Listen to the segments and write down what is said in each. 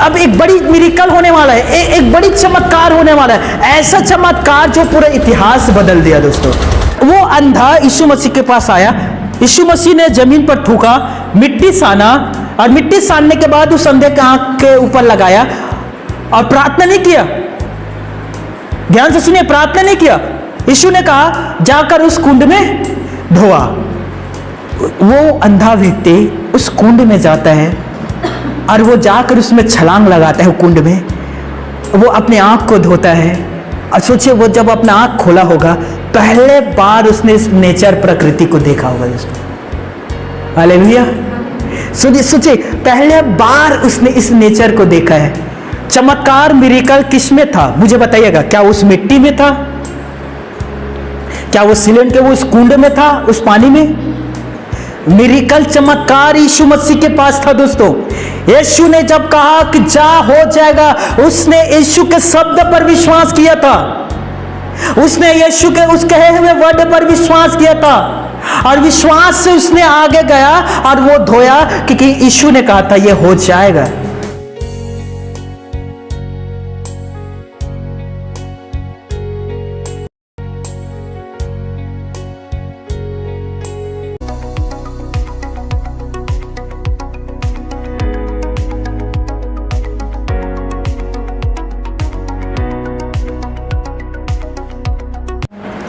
अब एक बड़ी मिरेकल होने वाला है, एक बड़ी चमत्कार होने वाला है, ऐसा चमत्कार जो पूरा इतिहास बदल दिया दोस्तों। वो अंधा यीशु मसीह के पास आया, यीशु मसीह ने जमीन पर थूका, मिट्टी साना, और मिट्टी सानने के बाद उस अंधे के आंख के ऊपर लगाया और प्रार्थना नहीं किया। ध्यान से सुनिए, प्रार्थना नहीं किया। यीशु ने कहा जाकर उस कुंड में धोआ। वो अंधा व्यक्ति उस कुंड में जाता है और वो जाकर उसमें छलांग लगाता है कुंड में, वो अपने आंख को धोता है। और सोचिए वो जब अपना आंख खोला होगा, पहले बार उसने इस नेचर प्रकृति को देखा होगा दोस्तों। हालेलुया। सोचिए पहले बार उसने इस नेचर को देखा है। चमत्कार मिरेकल किस में था मुझे बताइएगा? क्या उस मिट्टी में था? क्या वो सिलेंड के वो उस कुंड में था, उस पानी में? मिरेकल चमत्कार यीशु मसीह के पास था दोस्तों। यीशु ने जब कहा कि जा हो जाएगा, उसने यीशु के शब्द पर विश्वास किया था, उसने यीशु के उस कहे हुए वर्ड पर विश्वास किया था, और विश्वास से उसने आगे गया और वो धोया, क्योंकि यीशु ने कहा था ये हो जाएगा।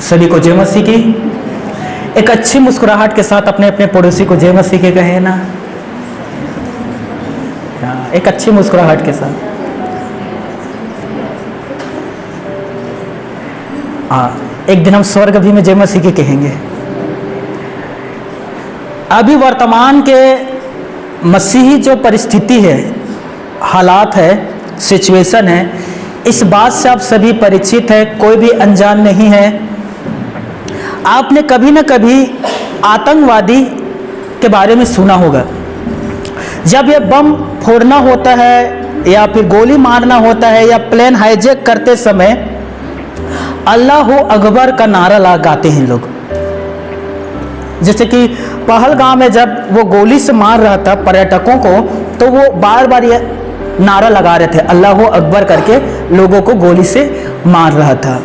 सभी को जय मसीह की। एक अच्छी मुस्कुराहट के साथ अपने अपने पड़ोसी को जय मसीह के कहे ना, एक अच्छी मुस्कुराहट के साथ। एक दिन हम स्वर्ग भी में जय मसीह के कहेंगे। अभी वर्तमान के मसीही जो परिस्थिति है, हालात है, सिचुएशन है, इस बात से आप सभी परिचित है, कोई भी अनजान नहीं है। आपने कभी ना कभी आतंकवादी के बारे में सुना होगा। जब ये बम फोड़ना होता है या फिर गोली मारना होता है या प्लेन हाईजैक करते समय अल्लाह अकबर का नारा लगाते हैं लोग। जैसे कि पहलगाम में जब वो गोली से मार रहा था पर्यटकों को, तो वो बार बार ये नारा लगा रहे थे, अल्लाह अकबर करके लोगों को गोली से मार रहा था।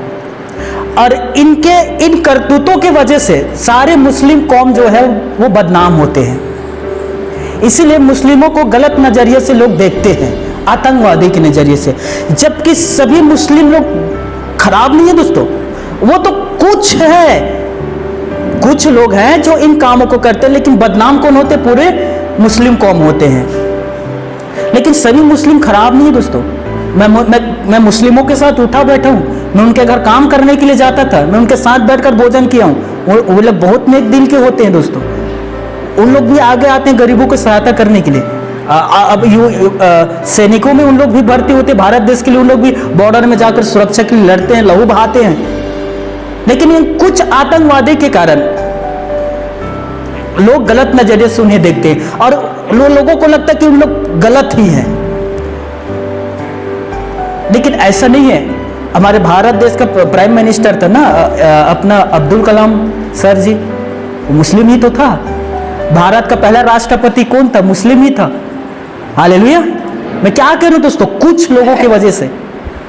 और इनके इन करतूतों की वजह से सारे मुस्लिम कौम जो है वो बदनाम होते हैं। इसीलिए मुस्लिमों को गलत नजरिए से लोग देखते हैं, आतंकवादी के नजरिए से, जबकि सभी मुस्लिम लोग खराब नहीं है दोस्तों। वो तो कुछ है, कुछ लोग हैं जो इन कामों को करते हैं, लेकिन बदनाम कौन होते? पूरे मुस्लिम कौम होते हैं। लेकिन सभी मुस्लिम खराब नहीं है दोस्तों। मैं मुस्लिमों के साथ उठा बैठा हूँ, मैं उनके घर काम करने के लिए जाता था, मैं उनके साथ बैठकर भोजन किया हूँ। वो लोग बहुत नेक दिल के होते हैं दोस्तों। उन लोग भी आगे आते हैं गरीबों को सहायता करने के लिए। अब सैनिकों में उन लोग भी भर्ती होते हैं, भारत देश के लिए उन लोग भी बॉर्डर में जाकर सुरक्षा के लिए लड़ते हैं, लहू बहाते हैं। लेकिन इन कुछ आतंकवादी के कारण लोग गलत नजरिए से उन्हें देखते हैं और लोगों को लगता है कि उन लोग गलत ही हैं। लेकिन ऐसा नहीं है। हमारे भारत देश का प्राइम मिनिस्टर था ना अपना अब्दुल कलाम सर जी, मुस्लिम ही तो था। भारत का पहला राष्ट्रपति कौन था? मुस्लिम ही था। हालेलुया। मैं क्या कह रहा हूं दोस्तों? कुछ लोगों की वजह से,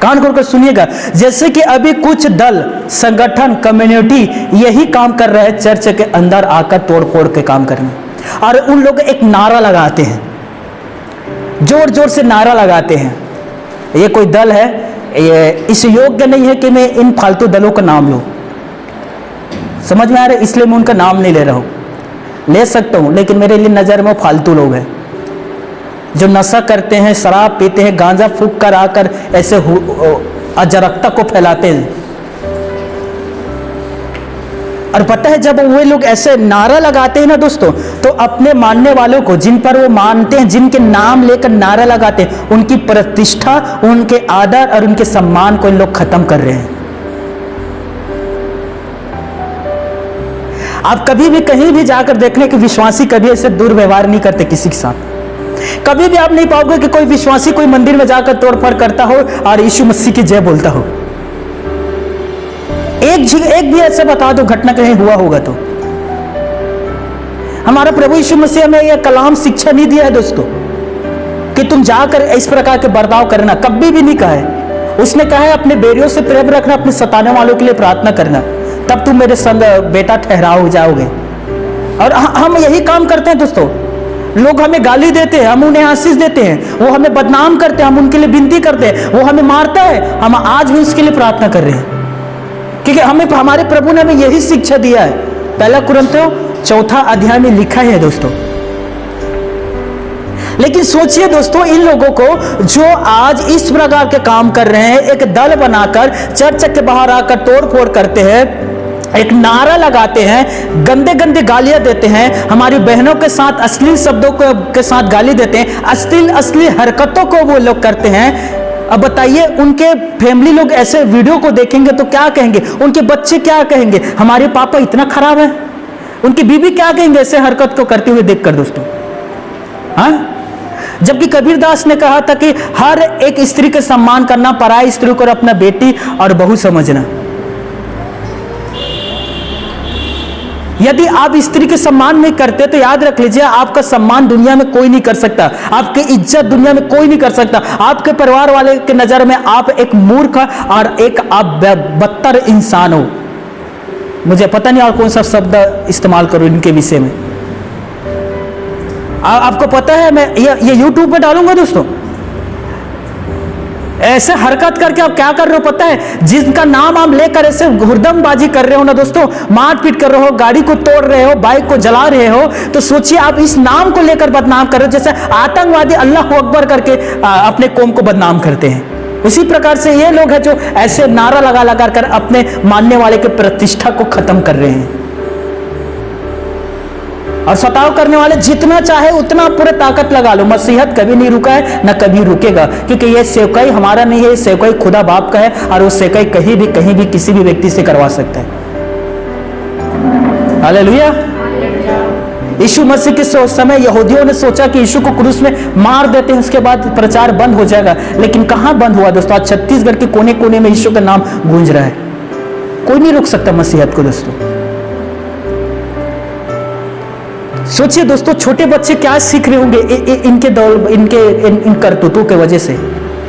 कान खोलकर सुनिएगा, जैसे कि अभी कुछ दल, संगठन, कम्युनिटी यही काम कर रहे हैं, चर्च के अंदर आकर तोड़ फोड़ के काम करना। और उन लोग एक नारा लगाते हैं, जोर जोर से नारा लगाते हैं। ये कोई दल है, ये इस योग्य नहीं है कि मैं इन फालतू दलों का नाम लूं। समझ में आ रहा है? इसलिए मैं उनका नाम नहीं ले रहा हूं। ले सकता हूं, लेकिन मेरे लिए नजर में फालतू लोग हैं जो नशा करते हैं, शराब पीते हैं, गांजा फूंक कर आकर ऐसे अराजकता को फैलाते हैं। और पता है जब वे लोग ऐसे नारा लगाते हैं ना दोस्तों, तो अपने मानने वालों को, जिन पर वो मानते हैं, जिनके नाम लेकर नारा लगाते हैं, उनकी प्रतिष्ठा, उनके आदर और उनके सम्मान को इन लोग खत्म कर रहे हैं। आप कभी भी कहीं भी जाकर देखने कि विश्वासी कभी ऐसे दुर्व्यवहार नहीं करते किसी के साथ। कभी भी आप नहीं पाओगे कि कोई विश्वासी कोई मंदिर में जाकर तोड़फोड़ करता हो और यीशु मसीह की जय बोलता हो। एक भी ऐसा बता दो घटना कहीं हुआ होगा तो। हमारा प्रभु यीशु मसीह में यह कलाम शिक्षा नहीं दिया है दोस्तों कि तुम जाकर इस प्रकार के बर्ताव करना, कभी भी नहीं कहा है। उसने कहा है अपने बेरियों से प्रेम रखना, अपने सताने वालों के लिए प्रार्थना करना, तब तुम मेरे संग बेटा ठहराओ जाओगे। और हम यही काम करते हैं दोस्तों। लोग हमें गाली देते हैं, हम उन्हें आशीष देते हैं, वो हमें बदनाम करते हैं, हम उनके लिए विनती करते हैं, वो हमें मारता है, हम आज भी उसके लिए प्रार्थना कर रहे हैं, क्योंकि हमें हमारे प्रभु ने हमें यही शिक्षा दिया है। पहला कुरिन्थियों 4 अध्याय में लिखा है दोस्तों। लेकिन सोचिए दोस्तों, इन लोगों को जो आज इस प्रकार के काम कर रहे हैं, एक दल बनाकर चर्च के बाहर आकर तोड़फोड़ करते हैं, एक नारा लगाते हैं, गंदे गंदे गालियां देते हैं, हमारी बहनों के साथ अश्लील शब्दों के साथ गाली देते हैं, अश्लील हरकतों को वो लोग करते हैं। अब बताइए, उनके फैमिली लोग ऐसे वीडियो को देखेंगे तो क्या कहेंगे? उनके बच्चे क्या कहेंगे? हमारे पापा इतना खराब है। उनकी बीवी क्या कहेंगे ऐसे हरकत को करते हुए देखकर दोस्तों? हाँ, जबकि कबीरदास ने कहा था कि हर एक स्त्री के सम्मान करना, पराई स्त्री को अपना बेटी और बहू समझना। यदि आप स्त्री के सम्मान नहीं करते तो याद रख लीजिए, आपका सम्मान दुनिया में कोई नहीं कर सकता, आपकी इज्जत दुनिया में कोई नहीं कर सकता। आपके परिवार वाले के नजर में आप एक मूर्ख और एक आप बदतर इंसान हो। मुझे पता नहीं और कौन सा शब्द इस्तेमाल करूं इनके विषय में। आपको पता है, मैं ये YouTube पे डालूंगा दोस्तों। ऐसे हरकत करके आप क्या कर रहे हो पता है? जिनका नाम आप लेकर ऐसे हुड़दंगबाजी कर रहे हो ना दोस्तों, मारपीट कर रहे हो, गाड़ी को तोड़ रहे हो, बाइक को जला रहे हो, तो सोचिए आप इस नाम को लेकर बदनाम कर रहे हो। जैसे आतंकवादी अल्लाह अकबर करके अपने कौम को बदनाम करते हैं, उसी प्रकार से ये लोग हैं जो ऐसे नारा लगा लगा कर अपने मानने वाले के प्रतिष्ठा को खत्म कर रहे हैं। और सताव करने वाले जितना चाहे उतना पूरे ताकत लगा लो, मसीहत कभी नहीं रुका है, न कभी रुकेगा, क्योंकि ये सेवकाई हमारा नहीं है, सेवकाई खुदा बाप का है, और वो सेवकाई कहीं भी किसी भी व्यक्ति से करवा सकता है। हालेलुया। यीशु मसीह के समय यहूदियों ने सोचा कि यीशु को क्रूस में मार देते हैं, उसके बाद प्रचार बंद हो जाएगा, लेकिन कहां बंद हुआ दोस्तों? आज छत्तीसगढ़ के कोने कोने में यीशु का नाम गूंज रहा है। कोई नहीं रोक सकता मसीहत को दोस्तों। सोचिए दोस्तों, छोटे बच्चे क्या सीख रहे होंगे इनके दौर, इन करतूतों के वजह से।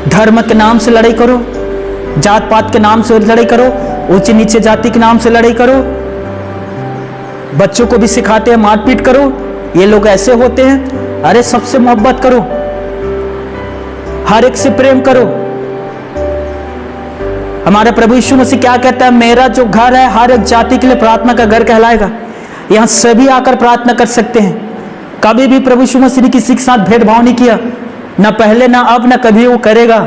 धर्म के नाम से लड़ाई करो, जात पात के नाम से लड़ाई करो, ऊंचे नीचे जाति के नाम से लड़ाई करो, बच्चों को भी सिखाते हैं मारपीट करो। ये लोग ऐसे होते हैं। अरे सबसे मोहब्बत करो, हर एक से प्रेम करो। हमारे प्रभु यीशु मसीह क्या कहता है? मेरा जो घर है हर एक जाति के लिए प्रार्थना का घर कहलाएगा। यहां सभी आकर प्रार्थना कर सकते हैं। कभी भी प्रभु यीशु मसीह ने किसी के साथ भेदभाव नहीं किया, ना पहले, ना अब, ना कभी वो करेगा।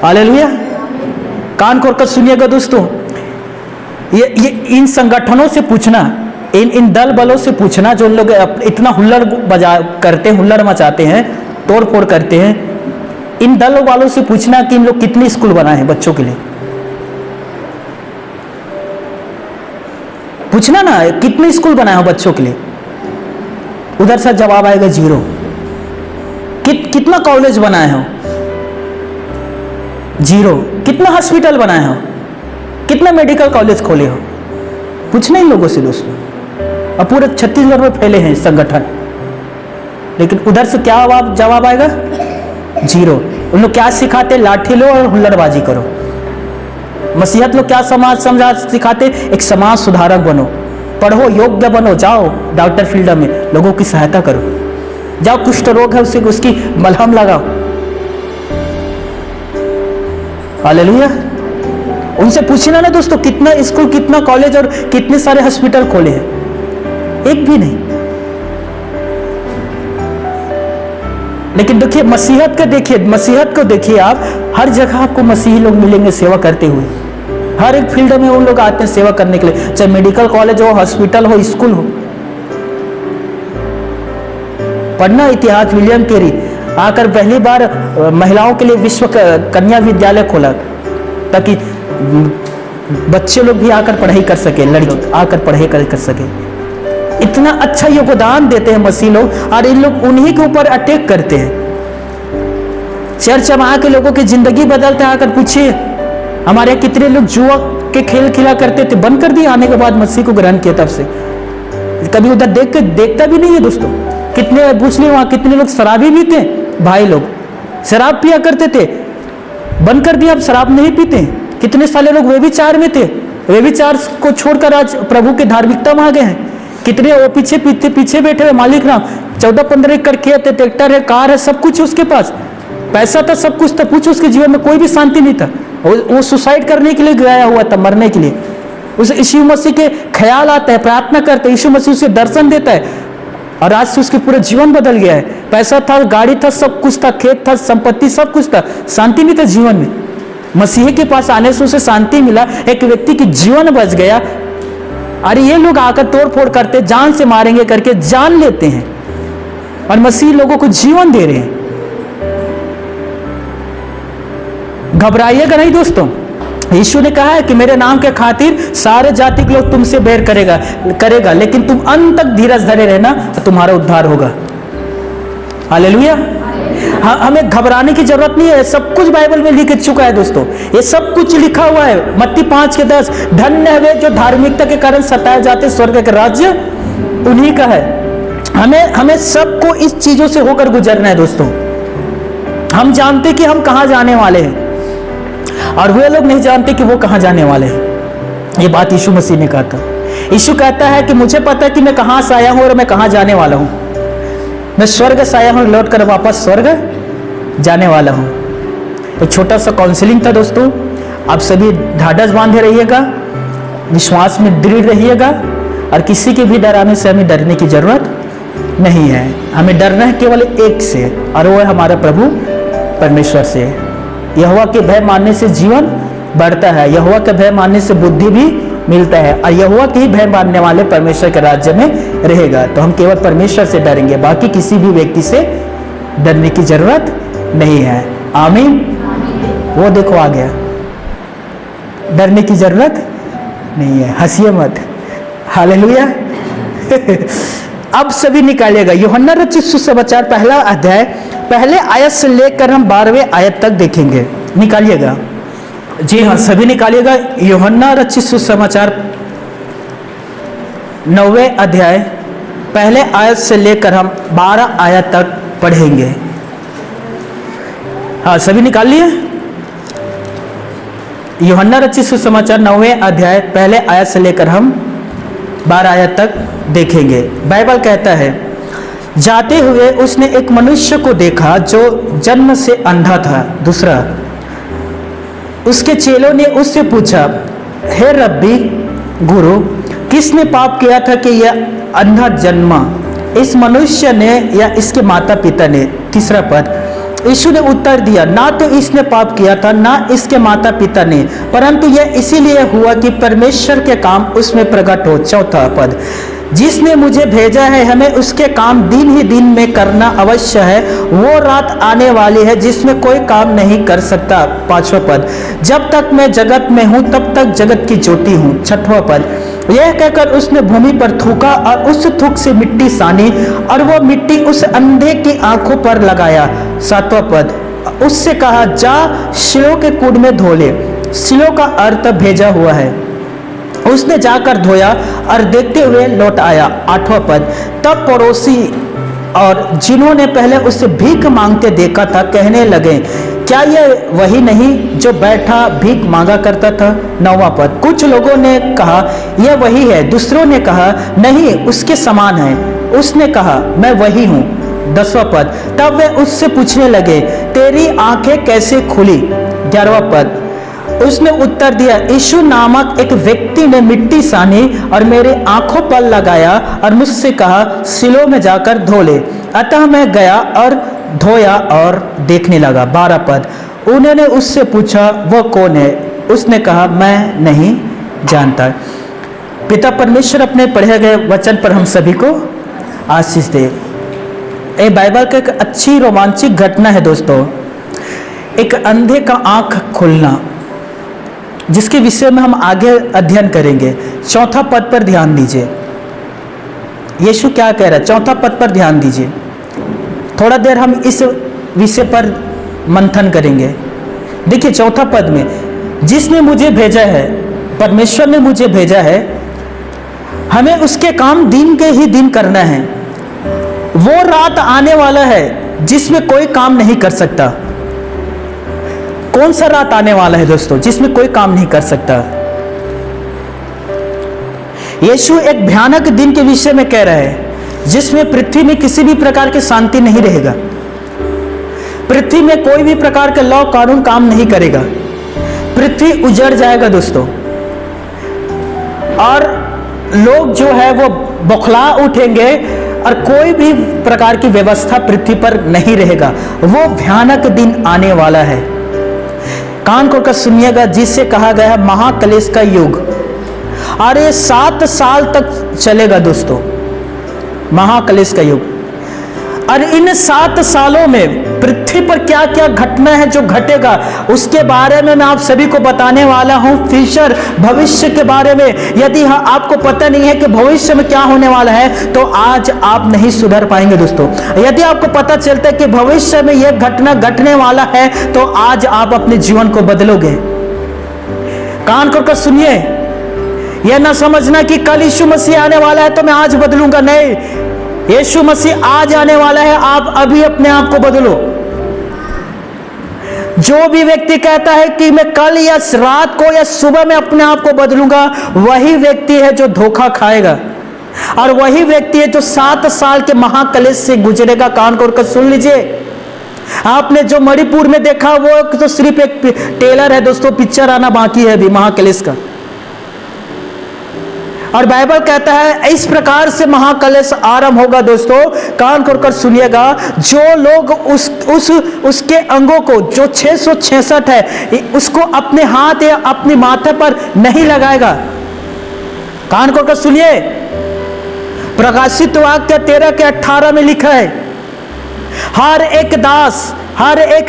हालेलुया। कान खोलकर सुनिएगा दोस्तों, ये इन संगठनों से पूछना, इन दल बलों से पूछना जो लोग इतना हुल्लड़ बजा करते हैं, हुल्लड़ मचाते हैं, तोड़ फोड़ करते हैं, इन दल वालों से पूछना कि इन लोग कितने स्कूल बनाए हैं बच्चों के लिए। पूछना ना, कितने स्कूल बनाए हो बच्चों के लिए? उधर से जवाब आएगा 0। कितना कॉलेज बनाए हो? 0। कितना हॉस्पिटल बनाए हो? कितना मेडिकल कॉलेज खोले हो? पूछना इन लोगों से दोस्तों। अब पूरे छत्तीसगढ़ में फैले हैं संगठन, लेकिन उधर से क्या जवाब आएगा? 0। उन लोग क्या सिखाते? लाठी लो और हुल्लड़बाजी करो। मसीहत लोग क्या समाज समझा सिखाते? एक समाज सुधारक बनो, पढ़ो, योग्य बनो, जाओ डॉक्टर फील्ड में लोगों की सहायता करो, जाओ कुष्ठ रोग है उसकी मलहम लगाओ। हालेलुया। उनसे पूछना ना दोस्तों, कितना स्कूल, कितना कॉलेज और कितने सारे हॉस्पिटल खोले हैं? एक भी नहीं। लेकिन देखिए मसीहत को देखिए आप, हर जगह आपको मसीही लोग मिलेंगे सेवा करते हुए। हर एक फील्ड में वो लोग आते हैं सेवा करने के लिए, चाहे मेडिकल कॉलेज हो, हॉस्पिटल हो, स्कूल हो। पढ़ना इतिहास, विलियम कैरी आकर पहली बार महिलाओं के लिए विश्व कन्या विद्यालय खोला, ताकि बच्चे लोग भी आकर पढ़ाई कर सके, लड़की आकर पढ़ाई कर सके। इतना अच्छा योगदान देते हैं मसीह लोग, और इन लोग उन्हीं के ऊपर अटैक करते हैं। चर्च में आके लोगों की जिंदगी बदलते हैं। आकर पूछिए, हमारे कितने लोग जुआ के खेल खिला करते थे, बंद कर दिए आने के बाद मसीह को ग्रहण किया तब से। कभी उधर देखता भी नहीं है दोस्तों कितने पूछ लिए, वहां कितने लोग शराबी भी थे, भाई लोग शराब पिया करते थे, बंद कर दिया, अब शराब नहीं पीते। कितने सारे लोग व्यभिचार में थे, व्यभिचार को छोड़कर आज प्रभु के धार्मिकता में आ गए हैं। कितने वो पीछे बैठे हुए मालिक राम, 14-15 एकड़ खेत है, ट्रैक्टर है, कार है, सब कुछ उसके पास, पैसा था, सब कुछ था, पूछो उसके जीवन में कोई भी शांति नहीं था। वो सुसाइड करने के लिए गया हुआ था, मरने के लिए। उसे यीशु मसीह के ख्याल आता है, प्रार्थना करते, यीशु मसीह उसे दर्शन देता है और आज से उसके पूरा जीवन बदल गया है। पैसा था, गाड़ी था, सब कुछ था, खेत था, संपत्ति सब कुछ था, शांति नहीं था जीवन में। मसीह के पास आने से उसे शांति मिला, एक व्यक्ति की जीवन बच गया। अरे ये लोग आकर तोड़ फोड़ करते, जान से मारेंगे करके जान लेते हैं, और मसीह लोगों को जीवन दे रहे हैं। घबराइएगा नहीं दोस्तों, यीशु ने कहा है कि मेरे नाम के खातिर सारे जाति के लोग तुमसे बैर करेगा, लेकिन तुम अंत तक धीरज धरे रहना तो तुम्हारा उद्धार होगा। हालेलुया। हमें घबराने की जरूरत नहीं है, सब कुछ बाइबल में लिख चुका है दोस्तों, ये सब कुछ लिखा हुआ है। मत्ती 5:10, धन्य है वे जो धार्मिकता के कारण सताए जाते, स्वर्ग का राज्य उन्हीं का है। हमें सबको इस चीजों से होकर गुजरना है दोस्तों। हम जानते कि हम कहां जाने वाले हैं, और वे लोग नहीं जानते कि वो कहां जाने वाले हैं। ये बात यीशु मसीह ने कहा था। यीशु कहता है कि मुझे पता है कि मैं कहां से आया हूं और मैं कहां जाने वाला हूं। मैं स्वर्ग से आया हूं, लौट कर वापस स्वर्ग जाने वाला हूं। एक छोटा सा काउंसलिंग था दोस्तों। आप सभी ढाढ़स बांधे रहिएगा, विश्वास में दृढ़ रहिएगा, और किसी के भी डराने से हमें डरने की जरूरत नहीं है। हमें डरना है केवल एक से, और वो है हमारा प्रभु परमेश्वर से। यहोवा के भय मानने से जीवन बढ़ता है, यहोवा के भय मानने से बुद्धि भी मिलता है, और यहोवा के ही भय मानने वाले परमेश्वर के राज्य में रहेगा। तो हम केवल परमेश्वर से डरेंगे, बाकी किसी भी व्यक्ति से डरने की जरूरत नहीं है। आमीन। वो देखो आ गया, डरने की जरूरत नहीं है, हंसिए मत। हालेलुया। अब सभी निकालिएगा यूहन्ना रचित सुसमाचार पहला अध्याय, पहले आयत से लेकर हम 12वें आयत तक देखेंगे। निकालिएगा, जी हाँ सभी निकालिएगा। यूहन्ना रचित सुसमाचार 9वें अध्याय, पहले आयत से लेकर हम 12 आयत तक पढ़ेंगे। हाँ सभी निकाल लिए। यूहन्ना रचित सुसमाचार 9वें अध्याय, पहले आयत से लेकर हम 12 आयत तक देखेंगे। बाइबल कहता है, जाते हुए उसने एक मनुष्य को देखा जो जन्म से अंधा था। दूसरा, उसके चेलों ने उससे पूछा, हे रब्बी गुरु, किसने पाप किया था कि यह अंधा जन्मा, इस मनुष्य ने या इसके माता पिता ने? तीसरा पद, यीशु ने उत्तर दिया, ना तो इसने पाप किया था ना इसके माता पिता ने, परंतु यह इसीलिए हुआ कि परमेश्वर के काम उसमें प्रकट हो। चौथा पद, जिसने मुझे भेजा है हमें उसके काम दिन ही दिन में करना अवश्य है, वो रात आने वाली है जिसमें कोई काम नहीं कर सकता। पांचवा पद, जब तक मैं जगत में हूँ तब तक जगत की ज्योति हूँ। छठवां पद, यह कहकर उसने भूमि पर थूका और उस थूक से मिट्टी सानी और वो मिट्टी उस अंधे की आंखों पर लगाया। सातवां पद, उससे कहा, जा शिलो के कुंड में धो ले। शिलो का अर्थ भेजा हुआ है। उसने जाकर धोया और देखते हुए लौट आया। आठवां पद, तब पड़ोसी और जिन्होंने पहले उससे भीख मांगते देखा था कहने लगे, क्या यह वही नहीं जो बैठा भीख मांगा करता था? नौवां पद, कुछ लोगों ने कहा यह वही है, दूसरों ने कहा नहीं उसके समान है। उसने कहा मैं वही हूँ। 10वां पद, तब वे उससे पूछने लगे, तेरी आंखें कैसे खुली? 11वां पद, उसने उत्तर दिया, यीशु नामक एक व्यक्ति ने मिट्टी सानी और मेरे आंखों पर लगाया और मुझसे कहा, सिलो में जाकर धो ले। अतः मैं गया और धोया और देखने लगा। 12 पद, उन्होंने उससे पूछा, वह कौन है? उसने कहा, मैं नहीं जानता। पिता परमेश्वर अपने पढ़े गए वचन पर हम सभी को आशीष दे। ये बाइबल का एक अच्छी रोमांचक घटना है दोस्तों, एक अंधे का आंख खुलना, जिसके विषय में हम आगे अध्ययन करेंगे। चौथा पद पर ध्यान दीजिए, यीशु क्या कह रहा है, चौथा पद पर ध्यान दीजिए। थोड़ा देर हम इस विषय पर मंथन करेंगे। देखिए चौथा पद में, जिसने मुझे भेजा है, परमेश्वर ने मुझे भेजा है, हमें उसके काम दिन के ही दिन करना है। वो रात आने वाला है जिसमें कोई काम नहीं कर सकता। कौन सा रात आने वाला है दोस्तों, जिसमें कोई काम नहीं कर सकता? यीशु एक भयानक दिन के विषय में कह रहा है जिसमें पृथ्वी में किसी भी प्रकार की शांति नहीं रहेगा। पृथ्वी में कोई भी प्रकार का लॉ कानून काम नहीं करेगा। पृथ्वी उजड़ जाएगा दोस्तों, और लोग जो है वो बौखला उठेंगे और कोई भी प्रकार की व्यवस्था पृथ्वी पर नहीं रहेगा। वो भयानक दिन आने वाला है। कान खोलकर सुनिएगा, जिससे कहा गया है महाक्लेश का युग, और ये 7 साल तक चलेगा दोस्तों, महाक्लेश का युग। और इन 7 सालों में पृथ्वी पर क्या क्या घटना है जो घटेगा, उसके बारे में मैं आप सभी को बताने वाला हूं। फ्यूचर, भविष्य के बारे में यदि आपको पता नहीं है कि भविष्य में क्या होने वाला है, तो आज आप नहीं सुधर पाएंगे दोस्तों। यदि आपको पता चलता है कि भविष्य में यह घटना घटने वाला है, तो आज आप अपने जीवन को बदलोगे। कान खोलकर सुनिए, यह ना समझना कि कल यीशु मसीह आने वाला है तो मैं आज बदलूंगा। नहीं, यीशु मसीह आज आने वाला है, आप अभी अपने आप को बदलो। जो भी व्यक्ति कहता है कि मैं कल या रात को या सुबह में अपने आप को बदलूंगा, वही व्यक्ति है जो धोखा खाएगा, और वही व्यक्ति है जो 7 साल के महाक्लेश से गुजरेगा। कान खोलकर सुन लीजिए। आपने जो मणिपुर में देखा वो तो सिर्फ एक टेलर है दोस्तों, पिक्चर आना बाकी है अभी महाक्लेश का। और बाइबल कहता है इस प्रकार से महाक्लेश आरंभ होगा दोस्तों। कान खोलकर सुनिएगा, जो लोग उसके अंगों को जो 666 है उसको अपने हाथ या अपने माथे पर नहीं लगाएगा। कान खोलकर सुनिए, प्रकाशित वाक्य 13 के 18 में लिखा है, हर एक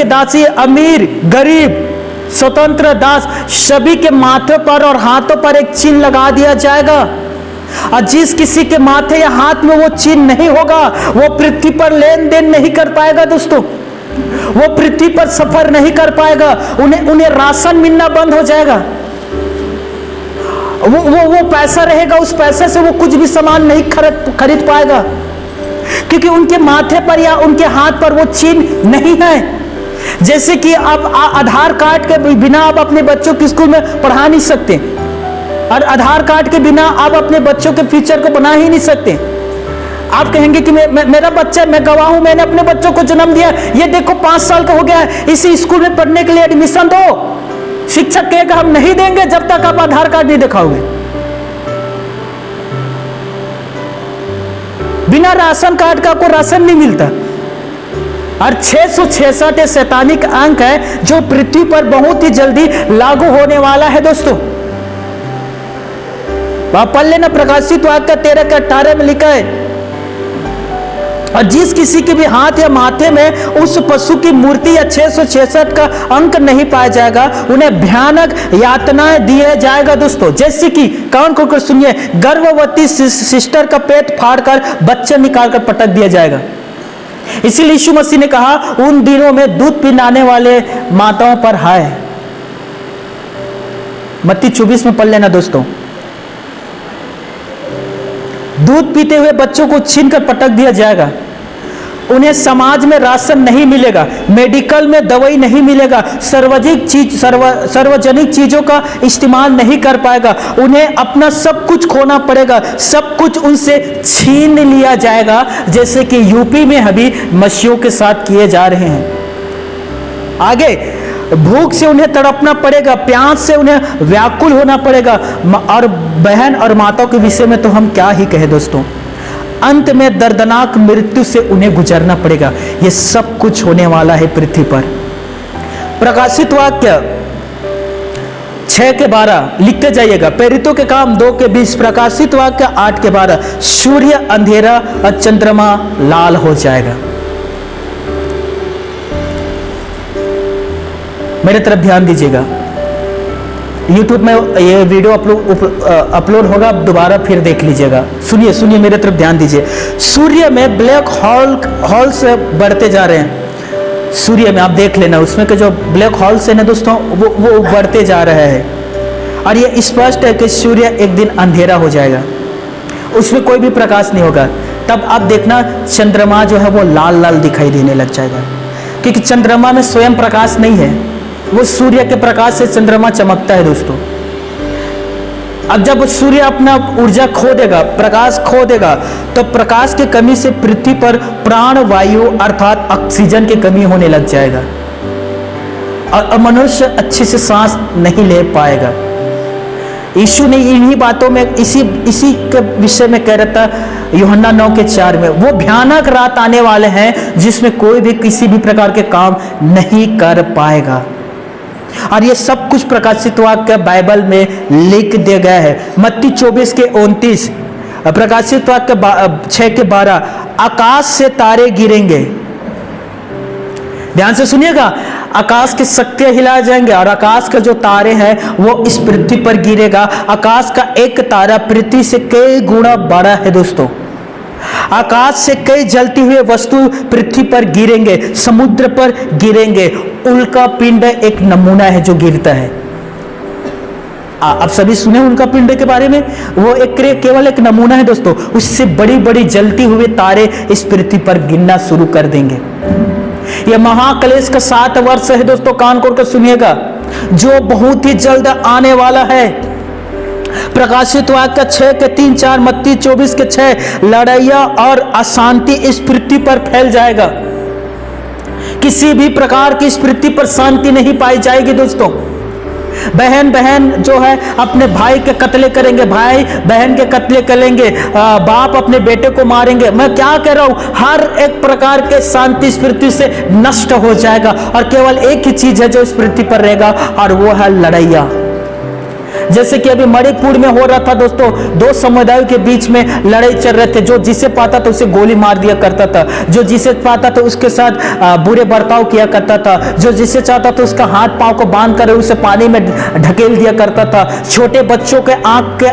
दासी, अमीर गरीब स्वतंत्र दास, सभी के माथे पर और हाथों पर एक चिन्ह लगा दिया जाएगा। और जिस किसी के माथे या हाथ में वो चिन्ह नहीं होगा, वो पृथ्वी पर लेन देन नहीं कर पाएगा दोस्तों। वो पृथ्वी पर सफर नहीं कर पाएगा। उन्हें राशन मिलना बंद हो जाएगा। वो पैसा रहेगा, उस पैसे से वो कुछ भी सामान नहीं खरीद पाएगा, क्योंकि उनके माथे पर या उनके हाथ पर वो चिन्ह नहीं है। जैसे कि आप आधार कार्ड के बिना आप अपने बच्चों को स्कूल में पढ़ा नहीं सकते, और आधार कार्ड के बिना आप अपने बच्चों के फ्यूचर को बना ही नहीं सकते। आप कहेंगे कि मेरा बच्चा, मैं गवाह हूं, मैंने अपने बच्चों को जन्म दिया, ये देखो 5 साल का हो गया है, इसी स्कूल में पढ़ने के लिए एडमिशन दो। शिक्षक कहेगा हम नहीं देंगे जब तक आप आधार कार्ड नहीं दिखाओगे। बिना राशन कार्ड का आपको राशन नहीं मिलता। और 666 शैतानिक अंक है जो पृथ्वी पर बहुत ही जल्दी लागू होने वाला है दोस्तों। वहां पढ़ लेना, प्रकाशित वाक्य 13 के 18 में लिखा है, और जिस किसी के भी हाथ या माथे में उस पशु की मूर्ति या 666 का अंक नहीं पाया जाएगा, उन्हें भयानक यातनाएं दिया जाएगा दोस्तों। जैसे कि कान खोलकर सुनिए, गर्भवती सिस्टर का पेट फाड़कर बच्चा निकालकर पटक दिया जाएगा। इसीलिए यीशु मसीह ने कहा उन दिनों में दूध पिलाने वाले माताओं पर हाय। मत्ती 24 में पढ़ लेना दोस्तों। दूध पीते हुए बच्चों को छीनकर पटक दिया जाएगा। उन्हें समाज में राशन नहीं मिलेगा, मेडिकल में दवाई नहीं मिलेगा, सार्वजनिक चीजों का इस्तेमाल नहीं कर पाएगा। उन्हें अपना सब कुछ खोना पड़ेगा, सब कुछ उनसे छीन लिया जाएगा, जैसे कि यूपी में अभी मसीहों के साथ किए जा रहे हैं। आगे भूख से उन्हें तड़पना पड़ेगा, प्यास से उन्हें व्याकुल होना पड़ेगा। और बहन और माताओं के विषय में तो हम क्या ही कहें दोस्तों। अंत में दर्दनाक मृत्यु से उन्हें गुजरना पड़ेगा। यह सब कुछ होने वाला है पृथ्वी पर। प्रकाशित वाक्य 6 के 12 लिखते जाइएगा। प्रेरितों के काम 2 के 20, प्रकाशित वाक्य 8 के 12। सूर्य अंधेरा और चंद्रमा लाल हो जाएगा। मेरे तरफ ध्यान दीजिएगा। YouTube में ये वीडियो अपलोड होगा, दोबारा फिर देख लीजिएगा। सुनिए मेरे तरफ ध्यान दीजिए। सूर्य में ब्लैक होल से बढ़ते जा रहे हैं। सूर्य में आप देख लेना, उसमें के जो ब्लैक होल्स है ना दोस्तों, वो बढ़ते जा रहे हैं। और ये स्पष्ट है कि सूर्य एक दिन अंधेरा हो जाएगा, उसमें कोई भी प्रकाश नहीं होगा। तब आप देखना चंद्रमा जो है वो लाल लाल दिखाई देने लग जाएगा, क्योंकि चंद्रमा में स्वयं प्रकाश नहीं है, वो सूर्य के प्रकाश से चंद्रमा चमकता है दोस्तों। अब जब सूर्य अपना ऊर्जा खो देगा, प्रकाश खो देगा, तो प्रकाश की कमी से पृथ्वी पर प्राण वायु अर्थात ऑक्सीजन की कमी होने लग जाएगा और मनुष्य अच्छे से सांस नहीं ले पाएगा। यीशु ने इन्हीं बातों में इसी के विषय में कह रहा था यूहन्ना 9:4 में, वो भयानक रात आने वाले हैं जिसमें कोई भी किसी भी प्रकार के काम नहीं कर पाएगा। और ये सब कुछ प्रकाशित वाक्य बाइबल में लिख दिया गया है। मत्ती 24:29, प्रकाशित वाक्य 6:12, आकाश से तारे गिरेंगे। ध्यान से सुनिएगा, आकाश की शक्तियां हिला जाएंगे और आकाश के जो तारे हैं वो इस पृथ्वी पर गिरेगा। आकाश का एक तारा पृथ्वी से कई गुना बड़ा है दोस्तों। आकाश से कई जलती हुई वस्तु पृथ्वी पर गिरेंगे, समुद्र पर गिरेंगे। उल्का पिंड एक नमूना है जो गिरता है। आप सभी सुने उल्का पिंड के बारे में? वो केवल एक नमूना है दोस्तों। उससे बड़ी बड़ी जलती हुए तारे इस पृथ्वी पर गिरना शुरू कर देंगे। यह महाक्लेश का 7 वर्ष है दोस्तों, कान खोल कर सुनिएगा, जो बहुत ही जल्द आने वाला है। प्रकाशित वाक्य 6:3-4, मत्ती 24:6, लड़ाइयां और अशांति इस पृथ्वी पर फैल जाएगा। किसी भी प्रकार की इस पृथ्वी पर शांति नहीं पाई जाएगी दोस्तों। बहन बहन जो है अपने भाई के कत्ले करेंगे, भाई बहन के कत्ले करेंगे, बाप अपने बेटे को मारेंगे। मैं क्या कह रहा हूं, हर एक प्रकार के शांति इस पृथ्वी से नष्ट हो जाएगा और केवल एक ही चीज है जो इस पृथ्वी पर रहेगा और वो है लड़ाइयां। जैसे कि अभी मणिपुर में हो रहा था दोस्तों, 2 समुदायों के बीच में लड़ाई चल रहे थे। जो जिसे पाता था उसे गोली मार दिया करता था, जो जिसे पाता था उसके साथ बुरे बर्ताव किया करता था, जो जिसे चाहता था उसका हाथ पांव को बांध कर उसे पानी में ढकेल दिया करता था। छोटे बच्चों के आंख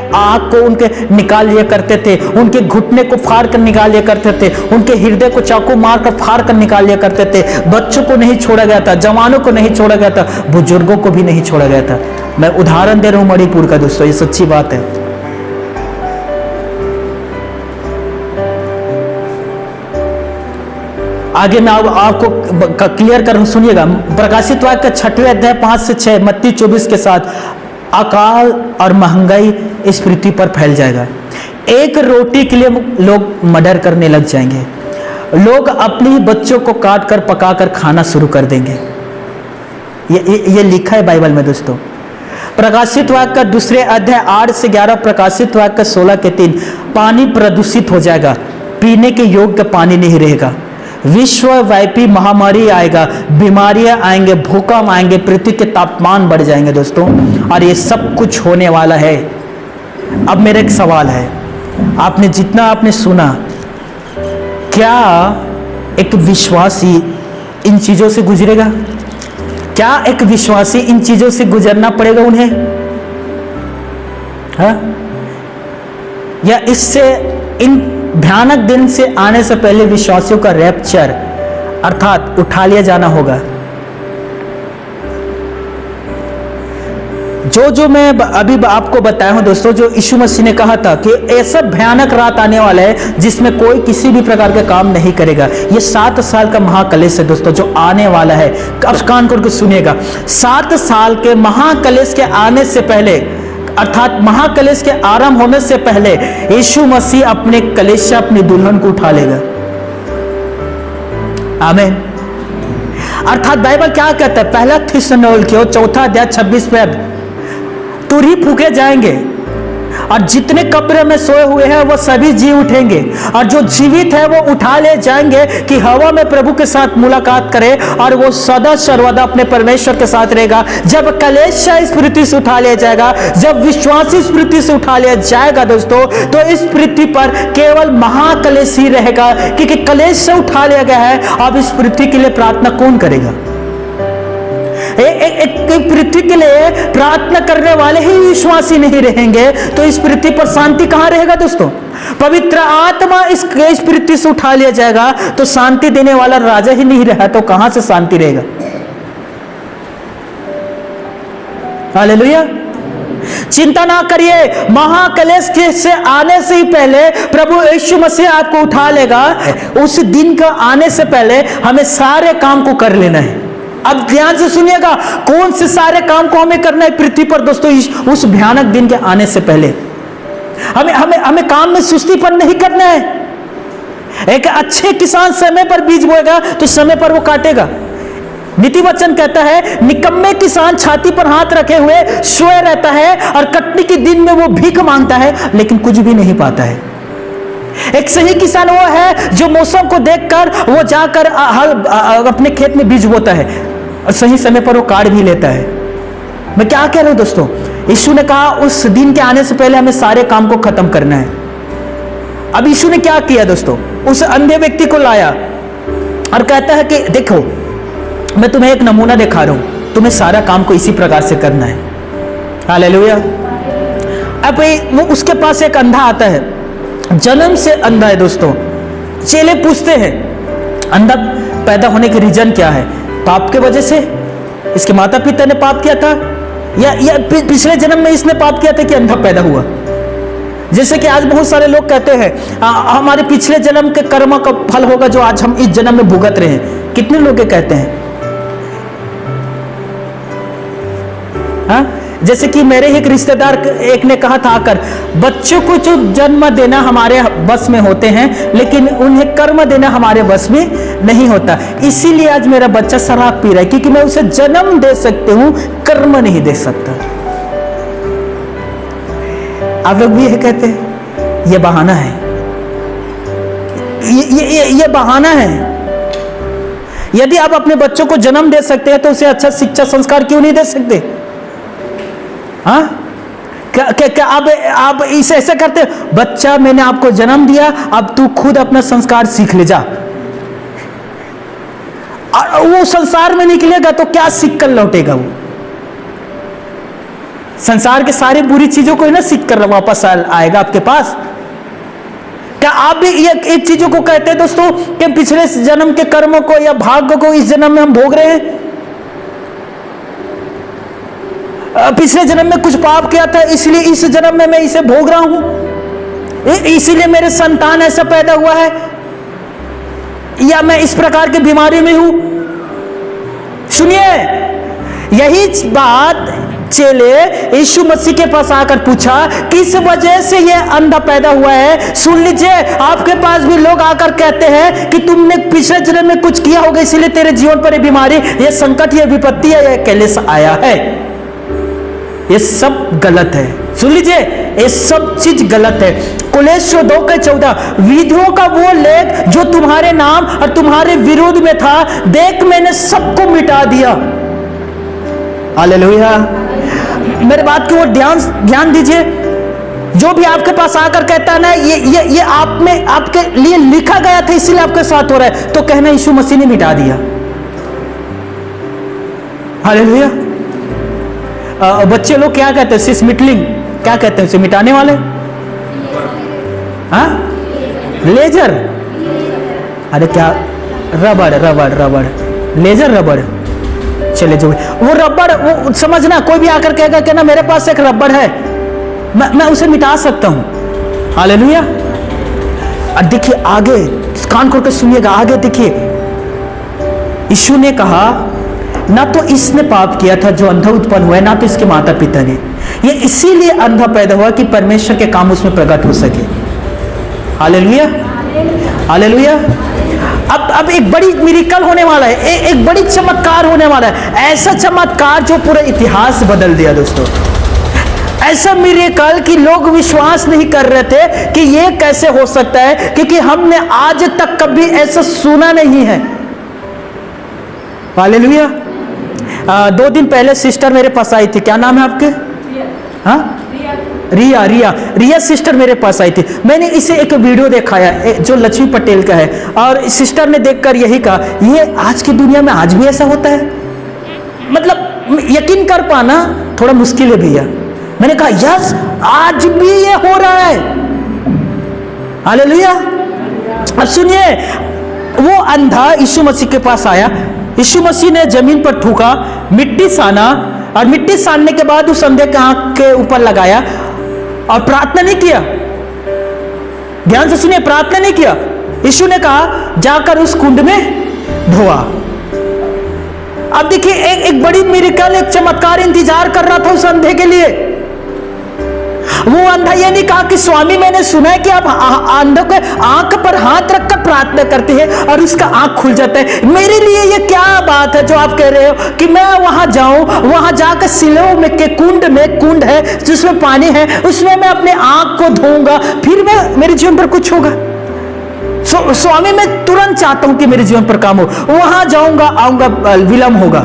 को उनके निकाल लिया करते थे, उनके घुटने को फाड़ कर निकाल लिया करते थे, उनके हृदय को चाकू मार कर फाड़ कर निकाल लिया करते थे। बच्चों को नहीं छोड़ा गया था, जवानों को नहीं छोड़ा गया था, बुजुर्गों को भी नहीं छोड़ा गया था। मैं उदाहरण दे रहा हूं मणिपुर का दोस्तों, ये सच्ची बात है। आगे मैं आपको क्लियर कर सुनिएगा। प्रकाशित वाक्य 6वें अध्याय 5-6, मत्ती 24 के साथ, अकाल और महंगाई इस पृथ्वी पर फैल जाएगा। एक रोटी के लिए लोग मर्डर करने लग जाएंगे। लोग अपने बच्चों को काट कर पका कर खाना शुरू कर देंगे। ये लिखा है बाइबल में दोस्तों। प्रकाशित वाक्य 2 अध्याय 8-11, प्रकाशित वाक्य 16:3, पानी प्रदूषित हो जाएगा, पीने के योग्य पानी नहीं रहेगा। विश्वव्यापी महामारी आएगा, बीमारियां आएंगे, भूकंप आएंगे, पृथ्वी के तापमान बढ़ जाएंगे दोस्तों, और ये सब कुछ होने वाला है। अब मेरा एक सवाल है, आपने जितना आपने सुना, क्या एक विश्वासी इन चीजों से गुजरेगा? क्या एक विश्वासी इन चीजों से गुजरना पड़ेगा उन्हें? हाँ? या इससे इन भयानक दिन से आने से पहले विश्वासियों का रैप्चर अर्थात उठा लिया जाना होगा? जो मैं अभी आपको बताया हूं दोस्तों, जो यीशु मसीह ने कहा था कि ऐसा भयानक रात आने वाला है जिसमें कोई किसी भी प्रकार के काम नहीं करेगा। ये 7 साल का महाक्लेश है दोस्तों जो आने वाला है। अब कान खोल के सुनिएगा, 7 साल के महाक्लेश के आने से पहले अर्थात महाक्लेश के आरंभ होने से पहले यीशु मसीह अपने कलीसिया से अपनी दुल्हन को उठा लेगा। आमीन। अर्थात बाइबल क्या कहता है, 1 थिस्सलुनीके 4 अध्याय 26 पद, तुरही फूके जाएंगे और जितने कब्र में सोए हुए हैं वो सभी जी उठेंगे, और जो जीवित है वो उठा ले जाएंगे कि हवा में प्रभु के साथ मुलाकात करे और वो सदा सर्वदा अपने परमेश्वर के साथ रहेगा। जब कलीसिया इस पृथ्वी से उठा लिया जाएगा, जब विश्वासी इस पृथ्वी से उठा लिया जाएगा दोस्तों, तो इस पृथ्वी पर केवल महाक्लेश ही रहेगा, क्योंकि कलीसिया उठा लिया गया है। अब इस पृथ्वी के लिए प्रार्थना कौन करेगा? एक पृथ्वी के लिए प्रार्थना करने वाले ही विश्वासी नहीं रहेंगे, तो इस पृथ्वी पर शांति कहां रहेगा दोस्तों? पवित्र आत्मा इस पृथ्वी से उठा लिया जाएगा तो शांति देने वाला राजा ही नहीं रहा, तो कहां से शांति रहेगा? हालेलुया। चिंता ना करिए, महाक्लेश से आने से ही पहले प्रभु यीशु मसीह आपको उठा लेगा। उस दिन का आने से पहले हमें सारे काम को कर लेना है। अब ध्यान से सुनिएगा, कौन से सारे काम को हमें करना है पृथ्वी पर दोस्तों, उस भयानक दिन के आने से पहले। हमें काम में सुस्तीपन नहीं करना है। एक अच्छे किसान समय पर बीज बोएगा तो समय पर वो काटेगा। नीति वचन कहता है, निकम्मे किसान छाती पर हाथ रखे हुए सोए रहता है और कटनी के दिन में वो भीख मांगता है लेकिन कुछ भी नहीं पाता है। एक सही किसान वो है जो मौसम को देखकर वो जाकर अपने खेत में बीज बोता है और सही समय पर वो काट भी लेता है। मैं क्या कह रहा हूं दोस्तों, यीशु ने कहा उस दिन के आने से पहले हमें सारे काम को खत्म करना है। अब यीशु ने क्या किया दोस्तों, उस अंधे व्यक्ति को लाया और कहता है कि देखो मैं तुम्हें एक नमूना दिखा रहा हूं, तुम्हें सारा काम को इसी प्रकार से करना है। हालेलुया। अब वो उसके पास एक अंधा आता है, जन्म से अंधा है दोस्तों। चेले पूछते हैं अंधा पैदा होने की रीजन क्या है? पाप के वजह से, इसके माता पिता ने पाप किया था, या पिछले जन्म में इसने पाप किया था कि अंधा पैदा हुआ? जैसे कि आज बहुत सारे लोग कहते हैं हमारे पिछले जन्म के कर्म का फल होगा जो आज हम इस जन्म में भुगत रहे हैं। कितने लोग कहते हैं? हाँ? जैसे कि मेरे एक रिश्तेदार एक ने कहा था आकर, बच्चों को जो जन्म देना हमारे बस में होते हैं लेकिन उन्हें कर्म देना हमारे बस में नहीं होता, इसीलिए आज मेरा बच्चा शराब पी रहा है क्योंकि मैं उसे जन्म दे सकती हूं, कर्म नहीं दे सकता। आप लोग भी ये कहते हैं, ये बहाना है, ये बहाना है। यदि आप अपने बच्चों को जन्म दे सकते हैं तो उसे अच्छा शिक्षा संस्कार क्यों नहीं दे सकते? हाँ, क्या आप इसे ऐसे करते, बच्चा मैंने आपको जन्म दिया, अब तू खुद अपना संस्कार सीख ले जा। वो संसार में निकलेगा तो क्या सीख कर लौटेगा? वो संसार के सारी बुरी चीजों को ही ना सीख कर वापस आएगा आपके पास। क्या आप भी एक चीजों को कहते हैं दोस्तों कि पिछले जन्म के कर्मों को या भाग्य को इस जन्म में हम भोग रहे हैं? पिछले जन्म में कुछ पाप किया था इसलिए इस जन्म में मैं इसे भोग रहा हूं, इसीलिए मेरे संतान ऐसा पैदा हुआ है, या मैं इस प्रकार की बीमारी में हूं। सुनिए, यही बात चेले यीशु मसीह के पास आकर पूछा, किस वजह से यह अंधा पैदा हुआ है? सुन लीजिए, आपके पास भी लोग आकर कहते हैं कि तुमने पिछले जन्म में कुछ किया होगा इसलिए तेरे जीवन पर यह बीमारी, यह संकट, यह विपत्ति, यह क्लेश आया है। ये सब गलत है। सुन लीजिए, ये सब चीज गलत है। कोलोस्सियों 2:14, विधियों का वो लेख जो तुम्हारे नाम और तुम्हारे विरोध में था, देख मैंने सबको मिटा दिया। हालेलुया। मेरे बात की ओर ध्यान दीजिए। जो भी आपके पास आकर कहता है ना ये आप में आपके लिए लिखा गया था इसीलिए आपके साथ हो रहा है, तो कहना यीशु मसीह ने मिटा दिया। हालेलुया। बच्चे लोग क्या कहते हैं? सिस्मिटलिंग क्या कहते हैं? उसे मिटाने वाले, हाँ, लेजर। अरे क्या, रबड़, लेजर रबड़। चले जो वो रबड़, वो समझना, कोई भी आकर कहेगा कि ना मेरे पास एक रबड़ है, मैं उसे मिटा सकता हूं। हालेलुया। और देखिए आगे, कान खोल कर सुनिएगा, आगे देखिए, यीशु ने कहा ना तो इसने पाप किया था जो अंधा उत्पन्न हुआ है, ना तो इसके माता पिता ने, ये इसीलिए अंधा पैदा हुआ कि परमेश्वर के काम उसमें प्रकट हो सके। Hallelujah, hallelujah. अब एक बड़ी मिरेकल होने वाला है, एक बड़ी चमत्कार होने वाला है, ऐसा चमत्कार जो पूरा इतिहास बदल दिया दोस्तों। ऐसा मिरेकल कि लोग विश्वास नहीं कर रहे थे कि ये कैसे हो सकता है, क्योंकि हमने आज तक कभी ऐसा सुना नहीं है। हालेलुया। 2 दिन पहले सिस्टर मेरे पास आई थी, क्या नाम है आपके? हाँ, रिया सिस्टर मेरे पास आई थी। मैंने इसे एक वीडियो दिखाया जो लक्ष्मी पटेल का है, और सिस्टर ने देखकर यही कहा, ये आज की दुनिया में आज भी ऐसा होता है? मतलब यकीन कर पाना थोड़ा मुश्किल है भैया। मैंने कहा यस, आज भी ये हो रहा है। हालेलुया। अब सुनिए, वो अंधा यीशु मसीह के पास आया, यीशु मसीह ने जमीन पर थूका, मिट्टी साना और मिट्टी सानने के बाद उस अंधे के आंख के ऊपर लगाया और प्रार्थना नहीं किया। ध्यान से सुनिए, प्रार्थना नहीं किया। यीशु ने कहा जाकर उस कुंड में धोआ। अब देखिए एक बड़ी मिरेकल, एक चमत्कार इंतजार कर रहा था उस अंधे के लिए। वो अंधा ये नहीं कहा कि स्वामी मैंने सुना है कि आप अंधों के आंख पर हाथ रखकर प्रार्थना करते हैं और उसका आंख खुल जाता है। मेरे लिए ये क्या बात है जो आप कह रहे हो कि मैं वहां जाऊं, वहां जाकर सिलों में के कुंड है जिसमें पानी है, उसमें मैं अपने आंख को धोऊंगा, फिर मेरे जीवन पर कुछ होगा। स्वामी मैं तुरंत चाहता हूं कि मेरे जीवन पर काम हो, वहां जाऊंगा, आऊंगा, विलंब होगा।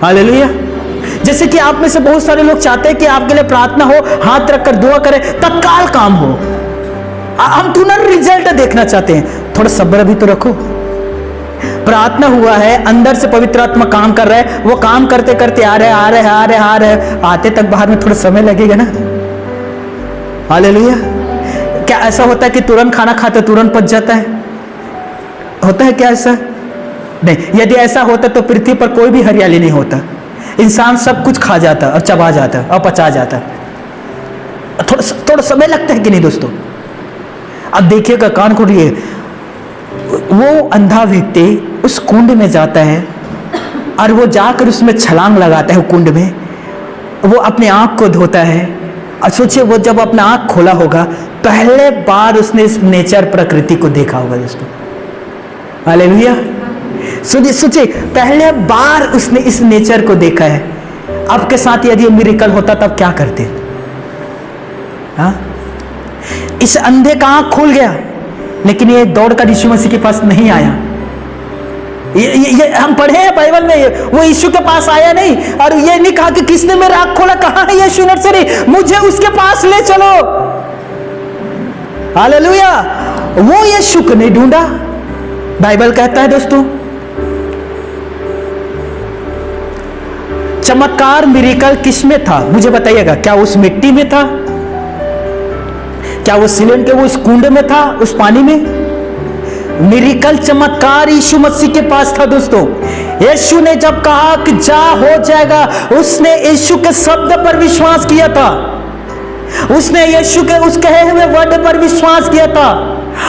हालेलुया। जैसे कि आप में से बहुत सारे लोग चाहते हैं कि आपके लिए प्रार्थना हो, हाथ रखकर दुआ करें, तत्काल काम हो। हम तुरंत रिजल्ट देखना चाहते हैं। थोड़ा सब्र भी तो रखो। प्रार्थना हुआ है, अंदर से पवित्र आत्मा काम कर रहा है, वो काम करते करते आ रहे, आते तक बाहर में थोड़ा समय लगेगा ना। हालेलुया। क्या ऐसा होता है कि तुरंत खाना खाते तुरंत पच जाता है? होता है क्या ऐसा? नहीं। यदि ऐसा होता तो पृथ्वी पर कोई भी हरियाली नहीं होता। इंसान सब कुछ खा जाता और चबा जाता और पचा जाता। थोड़ा समय लगता है कि नहीं दोस्तों? अब देखिएगा, कान खोलिए। वो अंधा व्यक्ति उस कुंड में जाता है और वो जाकर उसमें छलांग लगाता है। कुंड में वो अपने आंख को धोता है और सोचिए वो जब अपना आंख खोला होगा, पहले बार उसने इस नेचर प्रकृति को देखा होगा दोस्तों। हालेलुया। सोचिए पहले बार उसने इस नेचर को देखा है। आपके साथ यदि मिरेकल होता तब क्या करते? हाँ? इस अंधे का आंख खुल गया, लेकिन ये दौड़कर यीशु मसीह के पास नहीं आया। ये हम पढ़े हैं बाइबल में, वो यीशु के पास आया नहीं और ये नहीं कहा कि किसने मेरा आंख खोला, कहां है यीशु नर्सरी, मुझे उसके पास ले चलो। हालेलुया। वो यीशु को नहीं ढूंढा। बाइबल कहता है दोस्तों, चमत्कार मिरेकल किस में था? मुझे बताइएगा। क्या उस मिट्टी में था? क्या वो सिलेंड के वो उस कुंड में था, उस पानी में? मिरेकल चमत्कार यीशु मसीह के पास था दोस्तों। यीशु ने जब कहा कि जा हो जाएगा, उसने यीशु के शब्द पर विश्वास किया था। उसने यीशु के उस कहे हुए वर्ड पर विश्वास किया था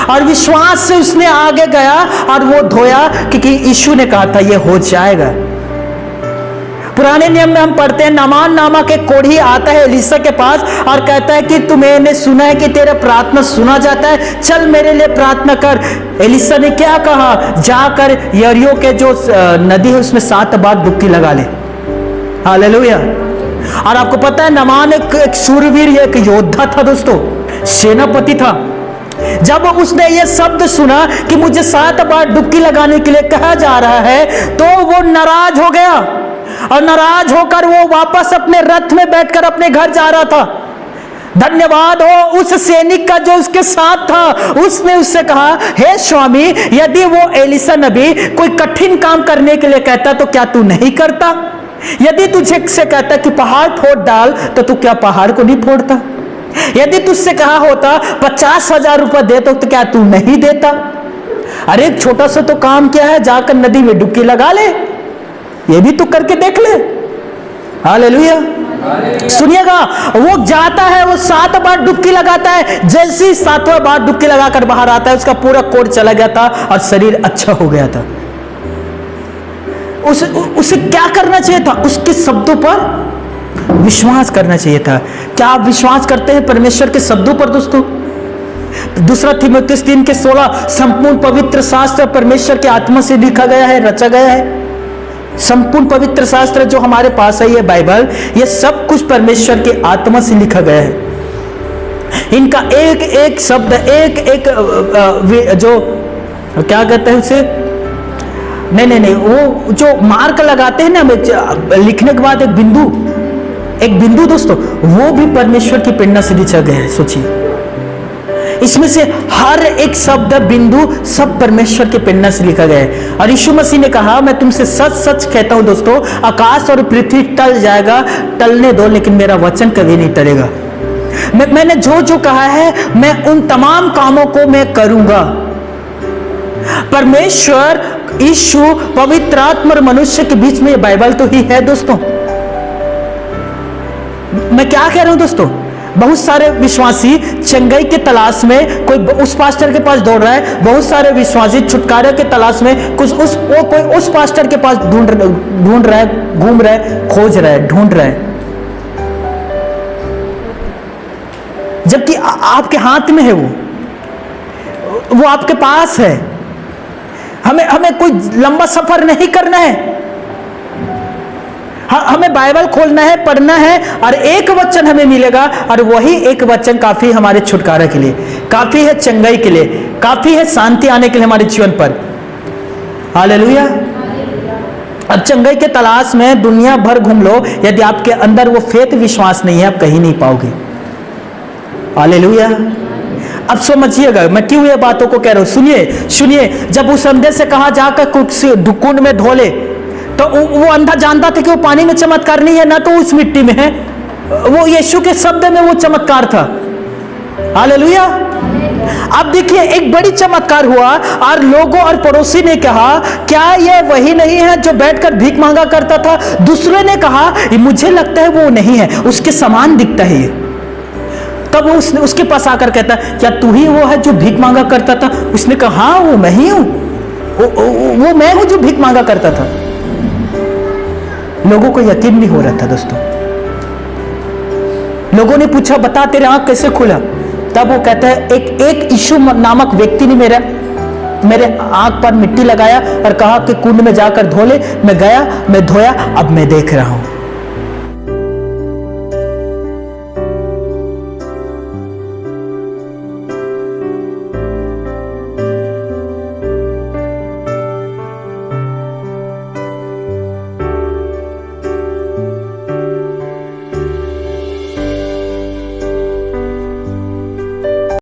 और विश्वास से उसने आगे गया और वो धोया, क्योंकि यीशु ने कहा था ये हो जाएगा। पुराने नियम में हम पढ़ते हैं, नामान नामा के कोढ़ी आता है एलीशा के पास और कहता है कि तुम्हें सुना है कि तेरा प्रार्थना सुना जाता है, चल मेरे लिए प्रार्थना कर। एलीशा ने क्या कहा? जाकर यरीहो के जो नदी है उसमें 7 बार डुबकी लगा ले। हालेलुया। और आपको पता है नामान एक शूरवीर, एक योद्धा था दोस्तों, सेनापति था। जब उसने ये शब्द सुना कि मुझे 7 बार डुबकी लगाने के लिए कहा जा रहा है, तो वो नाराज हो गया और नाराज होकर वो वापस अपने रथ में बैठकर अपने घर जा रहा था। धन्यवाद हो उस सैनिक का जो उसके साथ था। उसने उससे कहा, हे स्वामी, यदि वो एलीशा नबी कोई कठिन काम करने के लिए कहता तो क्या तू नहीं करता? यदि तुझे से कहता कि पहाड़ फोड़ डाल तो तू क्या पहाड़ को नहीं फोड़ता? यदि तुझसे कहा होता 50,000 रुपए दे तो क्या तू नहीं देता? अरे छोटा सा तो काम क्या है, जाकर नदी में डुबकी लगा ले, ये भी तो करके देख ले। हालेलुया। सुनिएगा, वो जाता है, वो 7 बार डुबकी लगाता है। जैसे ही 7वां बार डुबकी लगाकर बाहर आता है, उसका पूरा कोढ़ चला गया था और शरीर अच्छा हो गया था। उसे क्या करना चाहिए था? उसके शब्दों पर विश्वास करना चाहिए था। क्या आप विश्वास करते हैं परमेश्वर के शब्दों पर दोस्तों? दूसरा तीमुथियुस 3:16, संपूर्ण पवित्र शास्त्र परमेश्वर के आत्मा से लिखा गया है, रचा गया है। संपूर्ण पवित्र शास्त्र जो हमारे पास है, ये बाइबल, ये सब कुछ परमेश्वर के आत्मा से लिखा गया है। इनका एक एक शब्द, एक एक जो क्या कहते हैं उसे, नहीं, वो जो मार्क लगाते हैं ना लिखने के बाद, एक बिंदु दोस्तों, वो भी परमेश्वर की प्रेरणा से लिखा गया है। सोचिए, इसमें से हर एक शब्द, बिंदु सब परमेश्वर के प्रेरणा से लिखा गया है। और यीशु मसीह ने कहा, मैं तुमसे सच सच कहता हूं दोस्तों, आकाश और पृथ्वी टल जाएगा, टलने दो, लेकिन मेरा वचन कभी नहीं टलेगा। मैंने जो जो कहा है, मैं उन तमाम कामों को मैं करूंगा। परमेश्वर यीशु, पवित्र आत्मा और मनुष्य के बीच में ये बाइबल तो ही है दोस्तों। मैं क्या कह रहा हूं दोस्तों, बहुत सारे विश्वासी चंगाई के तलाश में, कोई उस पास्टर के पास दौड़ रहा है, बहुत सारे विश्वासी छुटकारे के तलाश में, कोई उस पास्टर के पास ढूंढ रहा है, घूम रहा है, खोज रहा है, ढूंढ रहा है, जबकि आपके हाथ में है वो आपके पास है। हमें कोई लंबा सफर नहीं करना है, हमें बाइबल खोलना है, पढ़ना है, और एक वचन हमें मिलेगा, और वही एक वचन काफी हमारे छुटकारे के लिए, काफी है चंगाई के लिए, काफी है शांति आने के लिए हमारे जीवन पर। हालेलुया। अब चंगाई के तलाश में दुनिया भर घूम लो, यदि आपके अंदर वो फेथ विश्वास नहीं है, आप कहीं नहीं पाओगे। हालेलुया। अब समझिएगा मैं क्यों ये बातों को कह रहा हूं। सुनिए, जब उस अंधे से कहा जाकर कुंड में धो ले, तो वो अंधा जानता था कि वो पानी में चमत्कार नहीं है, ना तो उस मिट्टी में है, वो यीशु के शब्द में वो चमत्कार था। हालेलुया। अब देखिए, एक बड़ी चमत्कार हुआ और लोगों और पड़ोसी ने कहा, क्या ये वही नहीं है जो बैठकर भीख मांगा करता था? दूसरे ने कहा, मुझे लगता है वो नहीं है, उसके समान दिखता है ये। तब उसने उसके पास आकर कहता, क्या तू ही वो है जो भीख मांगा करता था? उसने कहा, हाँ वो मैं ही हूं, वो मैं हूं जो भीख मांगा करता था। लोगों को यकीन नहीं हो रहा था दोस्तों। लोगों ने पूछा, बता तेरे आंख कैसे खुला? तब वो कहता है, एक यीशु नामक व्यक्ति ने मेरे आंख पर मिट्टी लगाया और कहा कि कुंड में जाकर धो ले। मैं गया, मैं धोया, अब मैं देख रहा हूं।